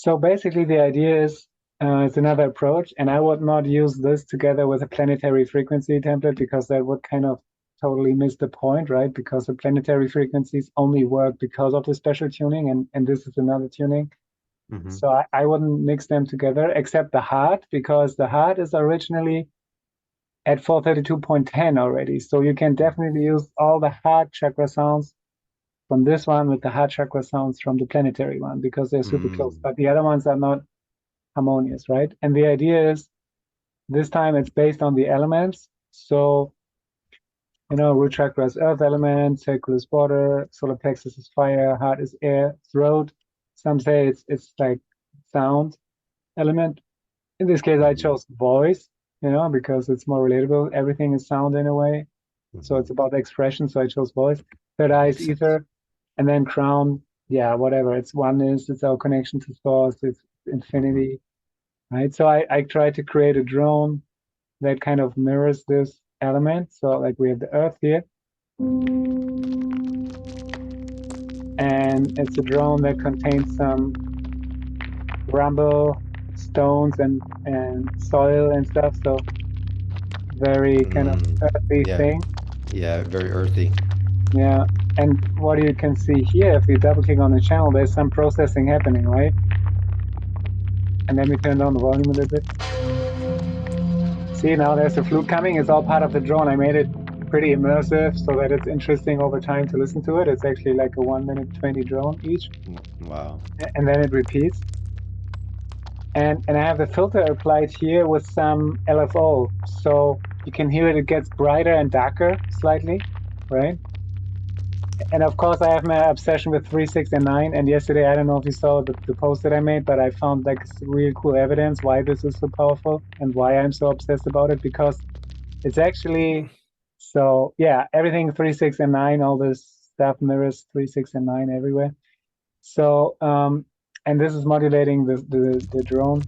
So basically, the idea is it's another approach, and I would not use this together with a planetary frequency template because that would kind of totally miss the point, right? Because the planetary frequencies only work because of the special tuning, and this is another tuning. Mm-hmm. So I wouldn't mix them together, except the heart, because the heart is originally at 432.10 already. So you can definitely use all the heart chakra sounds from this one with the heart chakra sounds from the planetary one because they're super close. Mm. But the other ones are not harmonious, right? And the idea is this time it's based on the elements. So, root chakra is earth element, sacral is water, solar plexus is fire, heart is air, throat. Some say it's like sound element. In this case, I Mm-hmm. chose voice, because it's more relatable. Everything is sound in a way. So Mm-hmm. it's about expression. So I chose voice. Third That eye is makes sense. ether. And then crown, yeah, whatever. It's oneness, it's our connection to source, it's Mm-hmm. infinity, right? So I try to create a drone that kind of mirrors this element. So like we have the earth here, and it's a drone that contains some rumble, stones and soil and stuff. So very kind of Mm. earthy Yeah. thing. Yeah. Very earthy. Yeah. And what you can see here, if you double click on the channel, there's some processing happening, right? And let me turn down the volume a little bit. See, now there's a flute coming. It's all part of the drone. I made it pretty immersive so that it's interesting over time to listen to it. It's actually like a 1 minute 20 drone each, Wow. and then it repeats. And I have the filter applied here with some LFO. So you can hear it, it gets brighter and darker slightly, right? And of course, I have my obsession with 3, 6, and 9. And yesterday, I don't know if you saw the post that I made, but I found like real cool evidence why this is so powerful and why I'm so obsessed about it. Because it's actually, so yeah, everything 3, 6, and 9, all this stuff mirrors 3, 6, and 9 everywhere. So, and this is modulating the drone.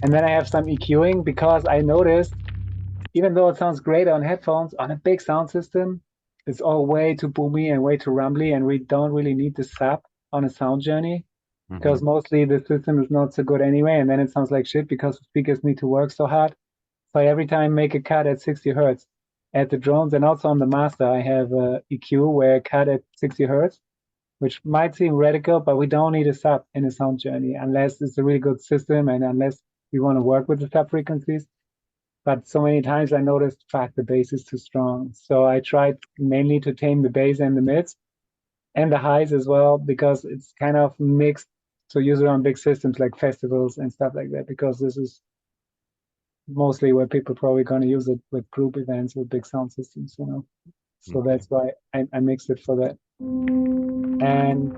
And then I have some EQing because I noticed, even though it sounds great on headphones, on a big sound system, it's all way too boomy and way too rumbly, and we don't really need the sub on a sound journey Mm-hmm. because mostly the system is not so good anyway, and then it sounds like shit because the speakers need to work so hard. So I every time make a cut at 60 hertz at the drones, and also on the master, I have a EQ where I cut at 60 hertz, which might seem radical, but we don't need a sub in a sound journey unless it's a really good system and unless we want to work with the sub frequencies. But so many times I noticed, fuck, the bass is too strong. So I tried mainly to tame the bass and the mids and the highs as well, because it's kind of mixed to use it on big systems like festivals and stuff like that, because this is mostly where people probably going to use it with group events with big sound systems. So Okay. that's why I mixed it for that. And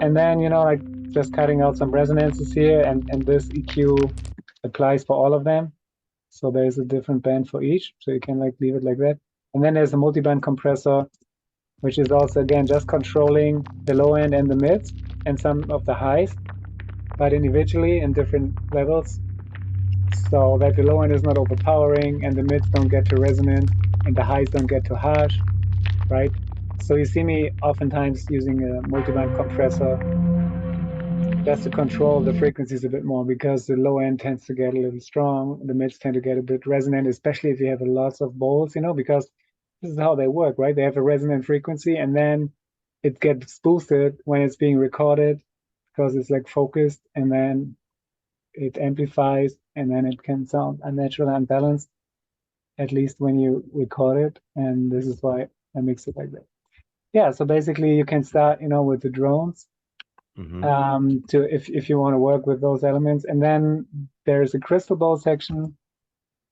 and then, like just cutting out some resonances here, and this EQ applies for all of them. So there's a different band for each. So you can like leave it like that. And then there's a multi-band compressor, which is also again just controlling the low end and the mids and some of the highs, but individually in different levels. So that the low end is not overpowering and the mids don't get too resonant and the highs don't get too harsh, right? So you see me oftentimes using a multi-band compressor just to control the frequencies a bit more because the low end tends to get a little strong, the mids tend to get a bit resonant, especially if you have lots of bowls, because this is how they work, right? They have a resonant frequency and then it gets boosted when it's being recorded because it's like focused and then it amplifies and then it can sound unnatural and unbalanced, at least when you record it. And this is why I mix it like that. Yeah, so basically you can start, with the drones Mm-hmm. to if you want to work with those elements. And then there's a crystal bowl section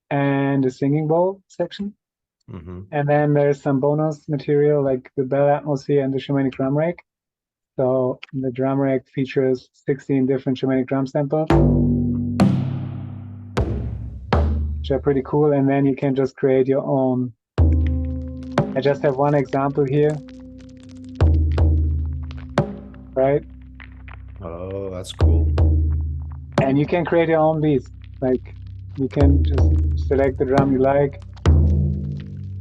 and a singing bowl section. Mm-hmm. And then there's some bonus material like the bell atmosphere and the shamanic drum rack. So the drum rack features 16 different shamanic drum samples, which are pretty cool. And then you can just create your own. I just have one example here, right? Oh, that's cool. And you can create your own beats. Like you can just select the drum you like.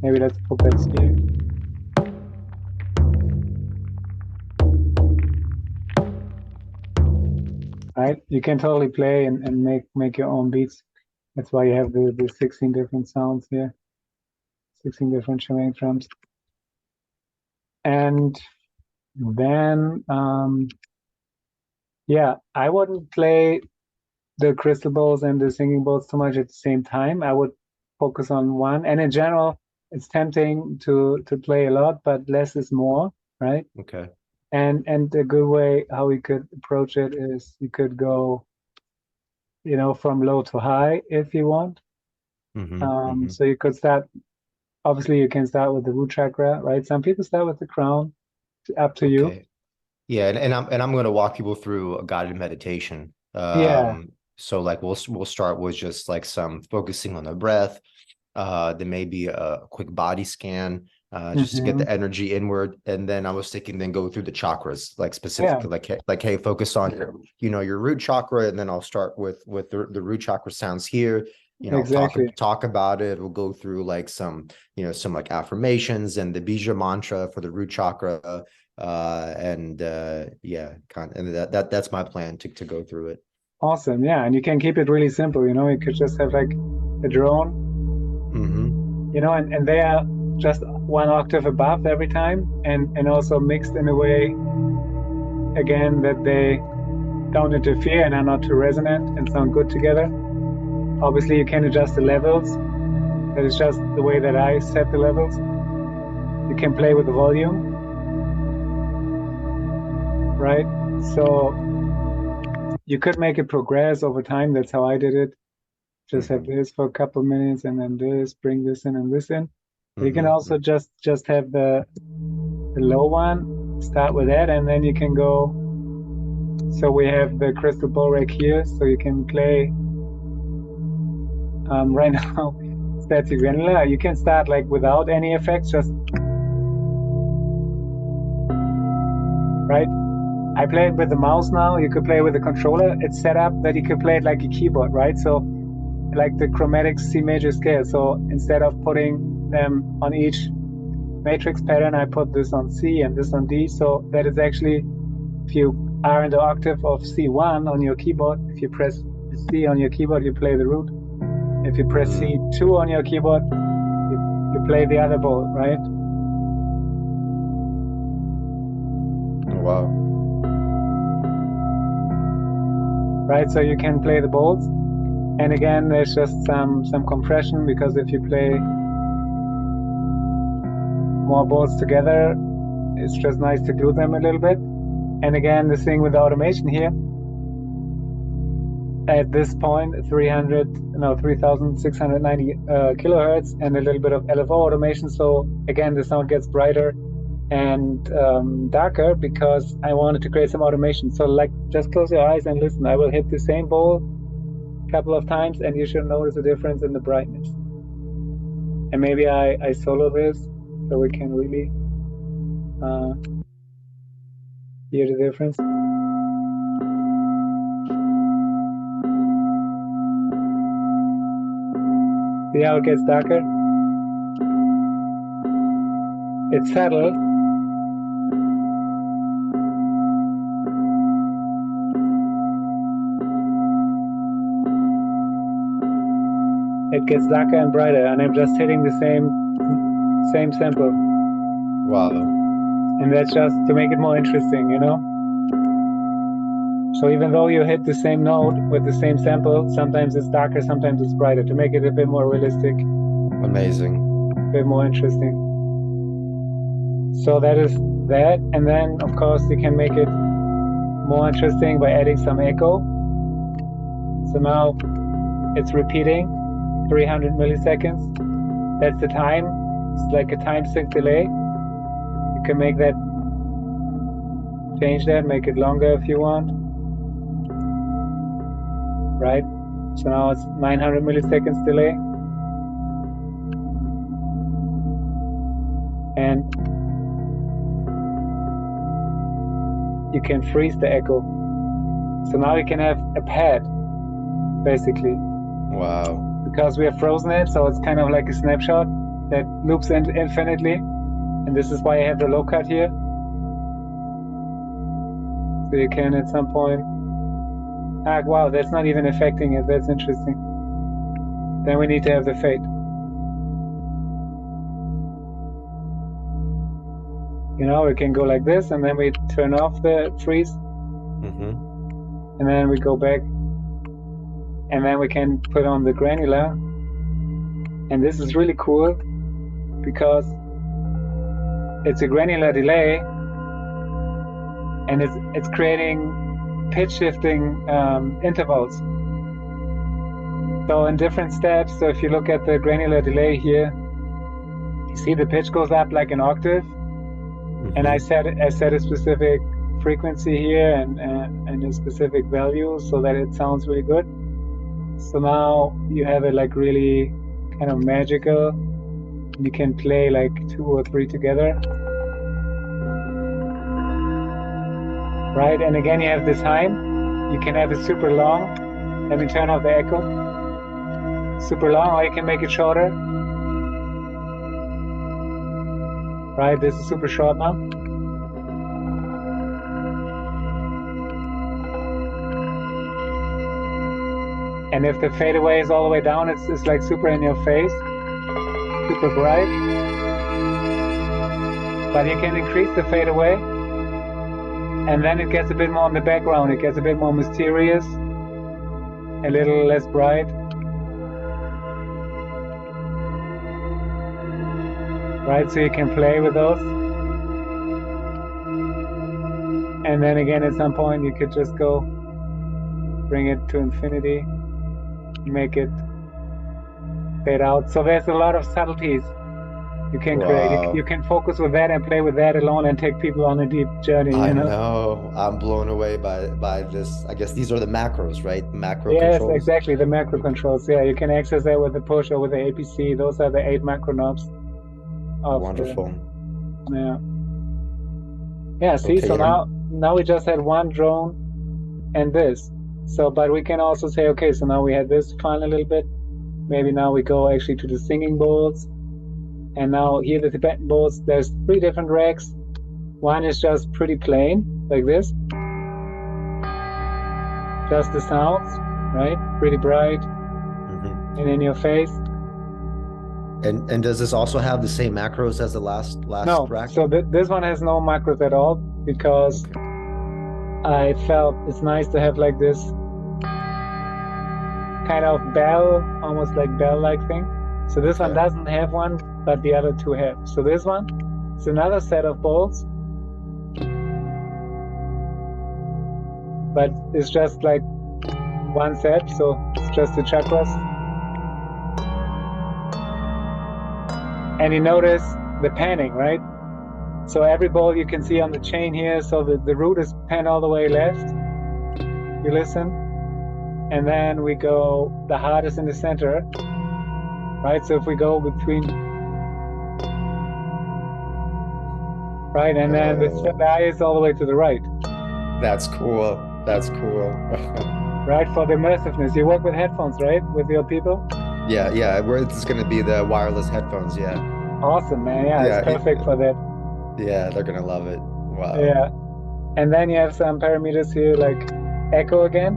Maybe let's put that here. right? You can totally play and make your own beats. That's why you have the 16 different sounds here, 16 different shamanic drums. And then, yeah, I wouldn't play the crystal bowls and the singing bowls too much at the same time. I would focus on one. And in general, it's tempting to play a lot, but less is more, right? Okay. And a good way how we could approach it is you could go, you know, from low to high if you want. So you could start, obviously you can start with the root chakra, right? Some people start with the crown, up to you. Okay. Yeah, and I'm going to walk people through a guided meditation. Yeah. So like we'll start with just like some focusing on the breath. Then maybe a quick body scan, just to get the energy inward. And then I was thinking, then go through the chakras, like specifically, hey, focus on your root chakra, and then I'll start with the root chakra sounds here. Exactly. Talk about it. We'll go through like some like affirmations and the bija mantra for the root chakra. And that's my plan to go through it. Awesome. Yeah. And you can keep it really simple. You could just have like a drone, and they are just one octave above every time, and also mixed in a way, again, that they don't interfere and are not too resonant and sound good together. Obviously, you can adjust the levels. That is just the way that I set the levels. You can play with the volume, right? So you could make it progress over time. That's how I did it. Just have this for a couple minutes, and then this, bring this in and this in. But you can also just have the low one, start with that, and then you can go. So we have the crystal bowl rack here, so you can play right now static vanilla. You can start like without any effects, just right. I play it with the mouse now. You could play with the controller. It's set up that you could play it like a keyboard, right? So like the chromatic C major scale. So instead of putting them on each matrix pattern, I put this on C and this on D. So that is actually, if you are in the octave of C1 on your keyboard, if you press C on your keyboard, you play the root. If you press C2 on your keyboard, you play the other bowl, right? Oh, wow. Right, so you can play the bowls. And again, there's just some compression, because if you play more bowls together, it's just nice to glue them a little bit. And again, the thing with the automation here, at this point, 3,690 kilohertz and a little bit of LFO automation. So again, the sound gets brighter and darker because I wanted to create some automation. So like, just close your eyes and listen. I will hit the same bowl a couple of times, and you should notice a difference in the brightness. And maybe I solo this so we can really hear the difference. See how it gets darker? It's subtle. It gets darker and brighter, and I'm just hitting the same sample. Wow. And that's just to make it more interesting, So even though you hit the same note with the same sample, sometimes it's darker, sometimes it's brighter, to make it a bit more realistic. Amazing. A bit more interesting. So that is that. And then, of course, you can make it more interesting by adding some echo. So now it's repeating 300 milliseconds. That's the time. It's like a time sync delay. You can make that, change that, make it longer if you want. Right? So now it's 900 milliseconds delay. And you can freeze the echo. So now you can have a pad, basically. Wow. Because we have frozen it, so it's kind of like a snapshot that loops infinitely. And this is why I have the low cut here. So you can at some point Ah, wow, that's not even affecting it. That's interesting. Then we need to have the fade. You know, we can go like this, and then we turn off the freeze, and then we go back, and then we can put on the granular. And this is really cool because it's a granular delay, and it's creating pitch shifting intervals. So in different steps, so if you look at the granular delay here, you see the pitch goes up like an octave, and I set a specific frequency here and a specific value so that it sounds really good. So now you have it like really kind of magical. You can play like 2 or 3 together. Right, and again you have this time. You can have it super long. Let me turn off the echo. Super long, or you can make it shorter. Right, this is super short now. And if the fadeaway is all the way down, it's like super in your face, super bright. But you can increase the fadeaway, and then it gets a bit more in the background. It gets a bit more mysterious, a little less bright. Right, so you can play with those. And then again, at some point, you could just go bring it to infinity, make it fade out. So there's a lot of subtleties you can create. You can focus with that and play with that alone and take people on a deep journey. I know. I'm blown away by this. I guess these are the macros, right? Macro controls. Yes, exactly. The macro controls. Yeah, you can access that with the push or with the APC. Those are the 8 macro knobs. Wonderful. Yeah, see, okay, so now we just had one drone and this. So, but we can also say, okay, so now we had this fun a little bit. Maybe now we go actually to the singing bowls. And now here the Tibetan bowls, there's 3 different racks. One is just pretty plain, like this. Just the sounds, right? Pretty bright and in your face. And does this also have the same macros as the last no, rack? So this one has no macros at all because I felt it's nice to have like this kind of bell, almost like bell-like thing. So this one doesn't have one, but the other 2 have. So this one is another set of bowls, but it's just like one set, so it's just the chakras. And you notice the panning, right? So every bowl you can see on the chain here, so the root is panned all the way left. You listen, and then we go, the heart is in the center, right? So if we go between, right, and then the eye is all the way to the right. That's cool. That's cool. Right, for the immersiveness. You work with headphones, right? With your people? Yeah, it's going to be the wireless headphones, yeah. Awesome, man. Yeah, it's perfect for that. Yeah, they're going to love it. Wow. Yeah. And then you have some parameters here like echo again,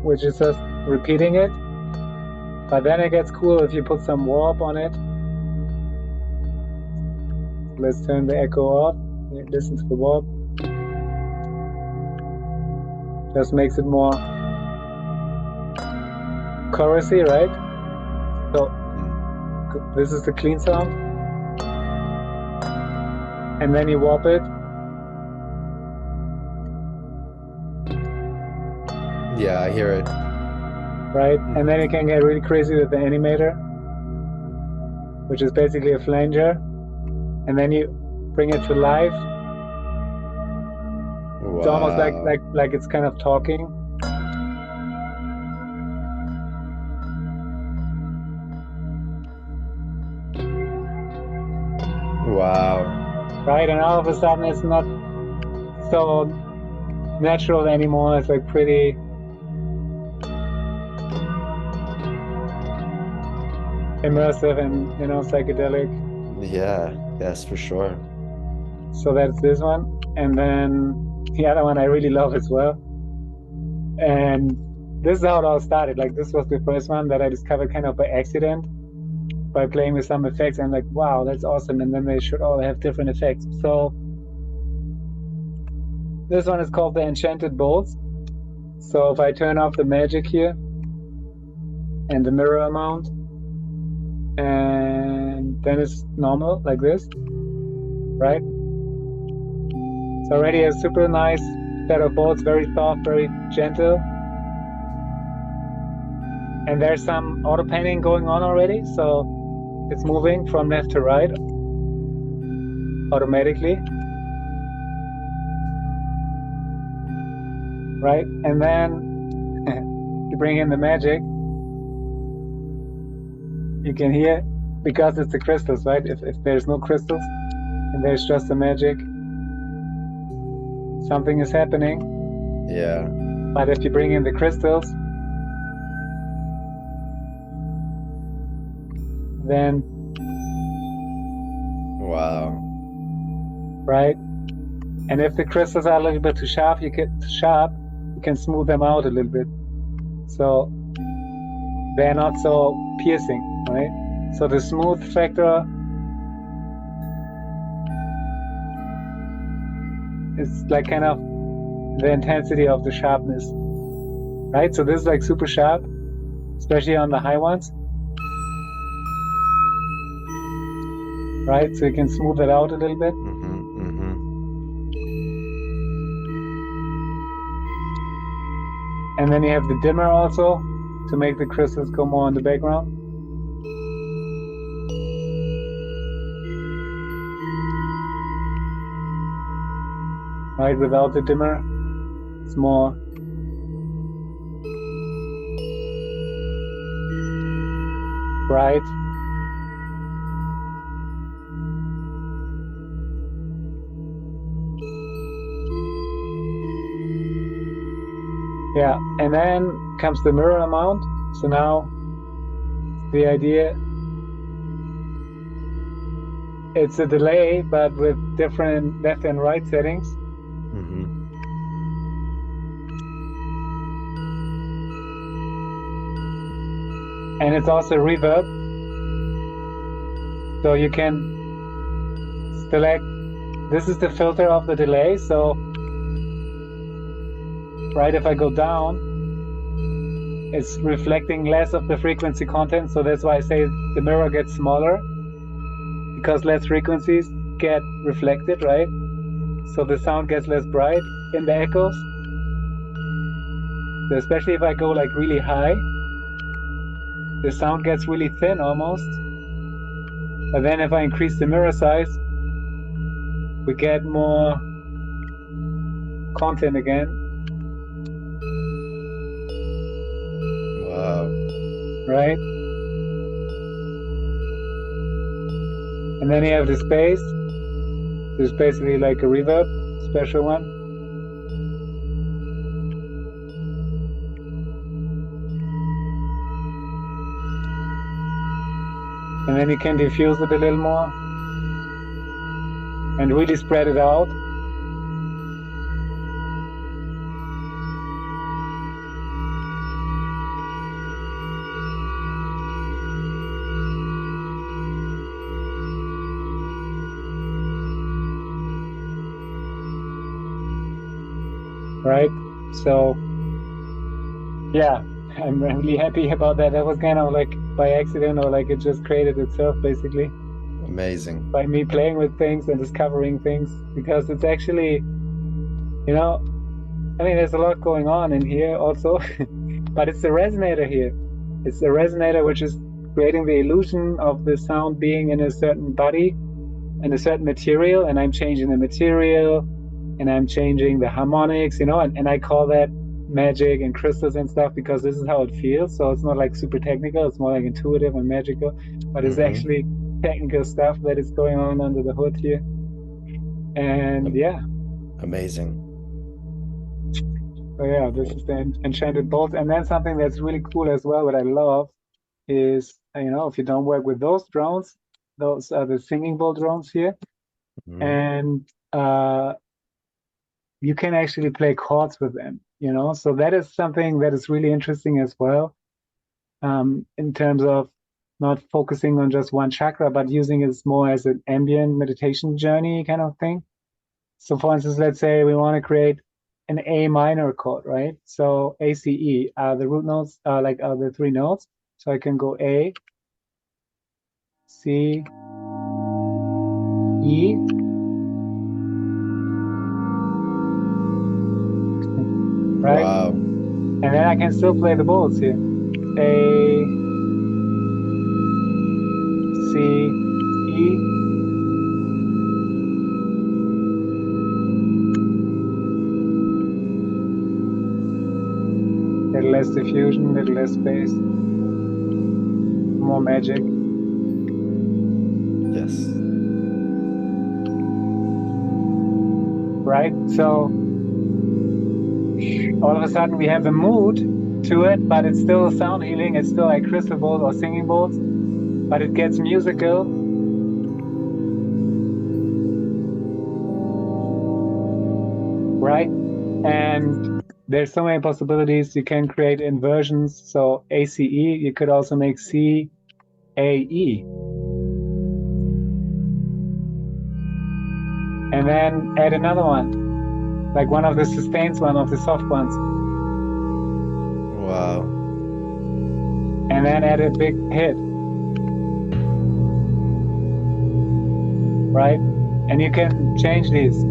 which is just repeating it. But then it gets cool if you put some warp on it. Let's turn the echo off. Listen to the warp. Just makes it more chorusy, right? So this is the clean sound. And then you warp it. Yeah, I hear it. Right? And then you can get really crazy with the animator, which is basically a flanger. And then you bring it to life. Wow. It's almost like it's kind of talking. Wow. Right, and all of a sudden it's not so natural anymore. It's like pretty immersive and, you know, psychedelic. Yeah, yes, for sure. So that's this one. And then the other one I really love as well. And this is how it all started. Like, this was the first one that I discovered kind of by accident, by playing with some effects. I'm like, wow, that's awesome. And then they should all have different effects. So this one is called the Enchanted Bolts. So if I turn off the magic here and the mirror amount, and then it's normal like this, right? So already a super nice set of bolts, very soft, very gentle. And there's some auto panning going on already, so it's moving from left to right automatically. Right? And then you bring in the magic, you can hear, because it's the crystals, right? If there's no crystals and there's just the magic, something is happening. Yeah. But if you bring in the crystals, then Wow. right? And if the crystals are a little bit too sharp, you can smooth them out a little bit, so they're not so piercing, right? So the smooth factor is like kind of the intensity of the sharpness, right? So this is like super sharp, especially on the high ones, right? So you can smooth it out a little bit. And then you have the dimmer also to make the crystals go more in the background. Right, without the dimmer, it's more bright. Yeah, and then comes the mirror amount. So now the idea, it's a delay, but with different left and right settings. And it's also reverb. So you can select, this is the filter of the delay. So, right, if I go down, it's reflecting less of the frequency content. So that's why I say the mirror gets smaller, because less frequencies get reflected, right? So the sound gets less bright in the echoes. So especially if I go like really high, the sound gets really thin almost. But then if I increase the mirror size, we get more content again. Wow. Right? And then you have the space. There's basically like a reverb, special one. And then you can diffuse it a little more and really spread it out. Right? So, yeah, I'm really happy about that. That was kind of like by accident, or like it just created itself, basically. Amazing. By me playing with things and discovering things, because it's actually, you know, I mean, there's a lot going on in here also, but it's the resonator here. It's the resonator which is creating the illusion of the sound being in a certain body, in a certain material, and I'm changing the material, and I'm changing the harmonics, you know, and I call that magic and crystals and stuff, because this is how it feels. So it's not like super technical, it's more like intuitive and magical, but it's actually technical stuff that is going on under the hood here. And yeah. Amazing. So yeah, this is the Enchanted Bolt. And then something that's really cool as well, what I love is, you know, if you don't work with those drones, those are the singing bowl drones here. And you can actually play chords with them, you know? So that is something that is really interesting as well, in terms of not focusing on just one chakra, but using it more as an ambient meditation journey kind of thing. So for instance, let's say we want to create an A minor chord, right? So A, C, E are the root notes, are the three notes. So I can go A, C, E, right? Wow. And then I can still play the bowls here. A, C, E. Little less diffusion, little less space, more magic. Yes. Right? So all of a sudden we have a mood to it, but it's still sound healing. It's still like crystal bowls or singing bowls, but it gets musical. Right? And there's so many possibilities. You can create inversions. So ACE, you could also make CAE. And then add another one, like one of the sustains, one of the soft ones. Wow. And then add a big hit. Right? And you can change these.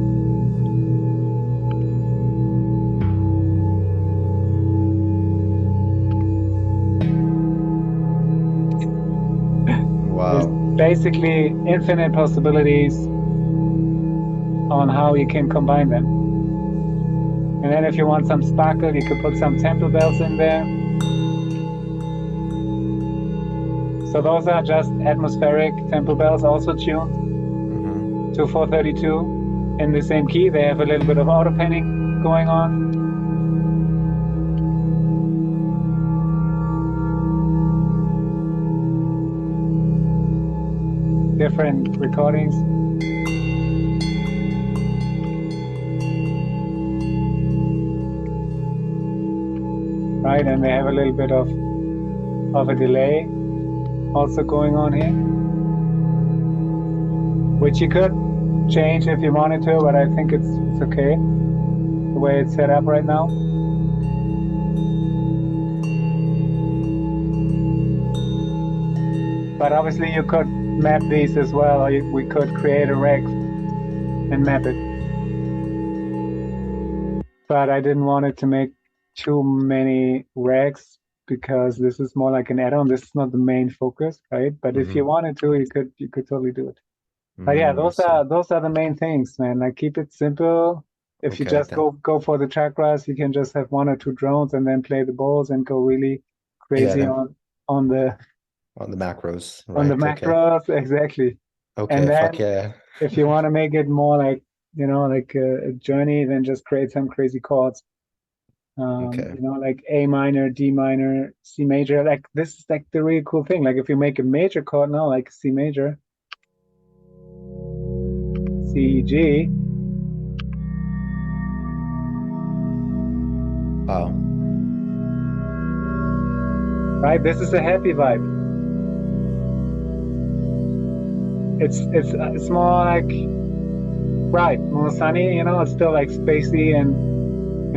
There's Wow. basically infinite possibilities on how you can combine them. And then if you want some sparkle, you could put some temple bells in there. So those are just atmospheric temple bells, also tuned to 432 in the same key. They have a little bit of auto panning going on. Different recordings. Right, and they have a little bit of a delay also going on here, which you could change if you wanted to, but I think it's okay the way it's set up right now. But obviously you could map these as well, or we could create a reg and map it. But I didn't want it to make too many regs because this is more like an add-on. This is not the main focus, right? But if you wanted to, you could totally do it. But yeah, those are the main things, man. Like keep it simple. If you just go for the chakras, you can just have one or two drones and then play the bowls and go really crazy on the macros, right? on the macros, exactly. Okay, And fuck then yeah. if you want to make it more like, you know, like a journey, then just create some crazy chords. Okay. You know, like A minor, D minor, C major. Like this is like the really cool thing. Like if you make a major chord now, like C major, C, G. Wow. Right, this is a happy vibe. It's more like, right, more sunny, you know, it's still like spacey and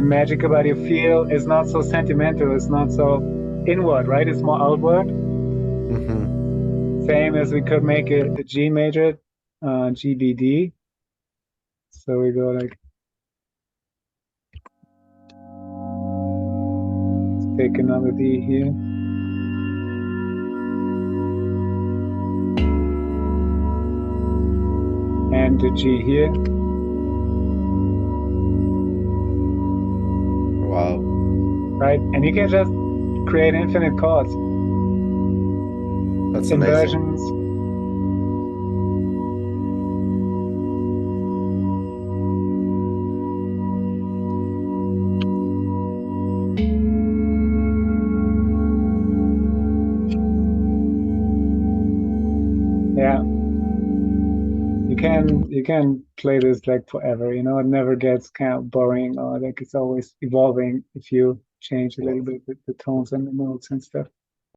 magical, but you feel it's not so sentimental, it's not so inward, right? It's more outward. Same as we could make a G major, GBD. So we go like, let's take another D here. And a G here. Wow. Right? And you can just create infinite chords. That's inversions. amazing. Yeah. you can play this like forever, you know, it never gets kind of boring or like it's always evolving if you change a Yeah. little bit the tones and the notes and stuff.